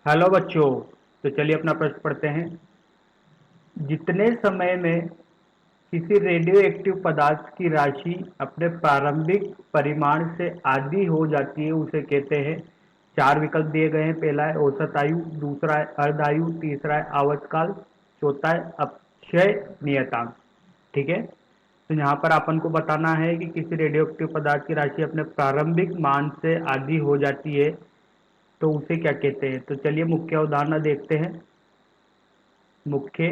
Hello बच्चों। तो चलिए अपना प्रश्न पढ़ते हैं। जितने समय में किसी रेडियो एक्टिव पदार्थ की राशि अपने प्रारंभिक परिमाण से आधी हो जाती है उसे कहते हैं। चार विकल्प दिए गए हैं। पहला है औसत आयु, दूसरा है अर्ध आयु, तीसरा है आवर्तकाल, चौथा है अपक्षय नियतांक। ठीक है। तो यहाँ पर अपन को बताना है कि किसी रेडियो एक्टिव पदार्थ की राशि अपने प्रारंभिक मान से आधी हो जाती है तो उसे क्या कहते हैं। तो चलिए मुख्य उदाहरण देखते हैं। मुख्य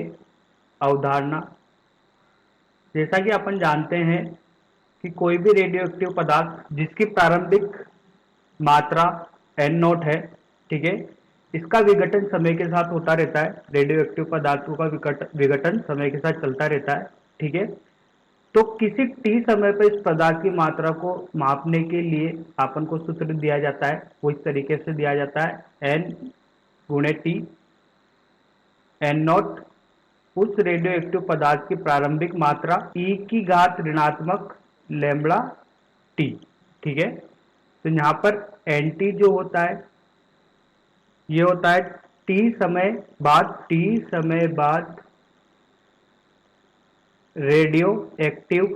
अवधारणा, जैसा कि अपन जानते हैं कि कोई भी रेडियो एक्टिव पदार्थ जिसकी प्रारंभिक मात्रा एन नोट है, ठीक है, इसका विघटन समय के साथ होता रहता है। रेडियो एक्टिव पदार्थों का विघटन समय के साथ चलता रहता है। ठीक है। तो किसी टी समय पर इस पदार्थ की मात्रा को मापने के लिए अपन को सूत्र दिया जाता है। वो इस तरीके से दिया जाता है, एन गुणे टी। एन नॉट उस रेडियो एक्टिव पदार्थ की प्रारंभिक मात्रा ई की घात ऋणात्मक लैम्बडा टी। ठीक है। तो यहाँ पर एन टी जो होता है ये होता है टी समय बाद रेडियो एक्टिव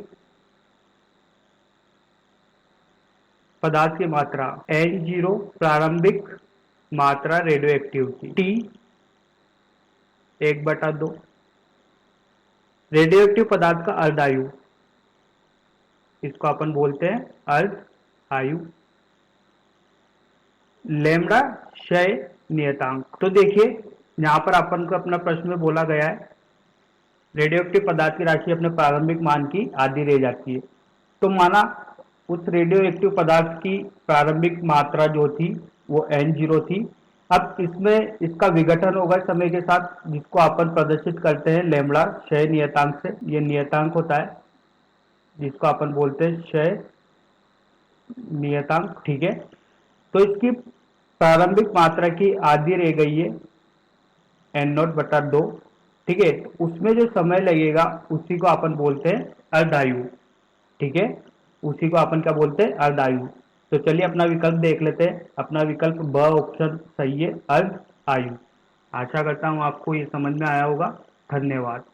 पदार्थ की मात्रा। एन जीरो प्रारंभिक मात्रा रेडियो एक्टिव की, टी 1/2। रेडियो एक्टिव पदार्थ का अर्ध आयु, इसको अपन बोलते हैं अर्ध आयु। लैम्ब्डा क्षय नियतांक। तो देखिए यहाँ पर अपन को अपना प्रश्न में बोला गया है रेडियो एक्टिव पदार्थ की राशि अपने प्रारंभिक मान की आधी रह जाती है। तो माना उस रेडियो एक्टिव पदार्थ की प्रारंभिक मात्रा जो थी वो एन जीरो थी। अब इसमें इसका विघटन होगा समय के साथ, जिसको अपन प्रदर्शित करते हैं लैम्ब्डा क्षय नियतांक से। ये नियतांक होता है जिसको अपन बोलते हैं क्षय नियतांक। ठीक है। तो इसकी प्रारंभिक मात्रा की आधी रह गई है n0/2। ठीक है। तो उसमें जो समय लगेगा उसी को अपन बोलते हैं अर्धायु। ठीक है। उसी को अपन क्या बोलते हैं, अर्धायु। तो चलिए अपना विकल्प देख लेते हैं। अपना विकल्प ब ऑप्शन सही है, अर्ध आयु। आशा करता हूं आपको ये समझ में आया होगा। धन्यवाद।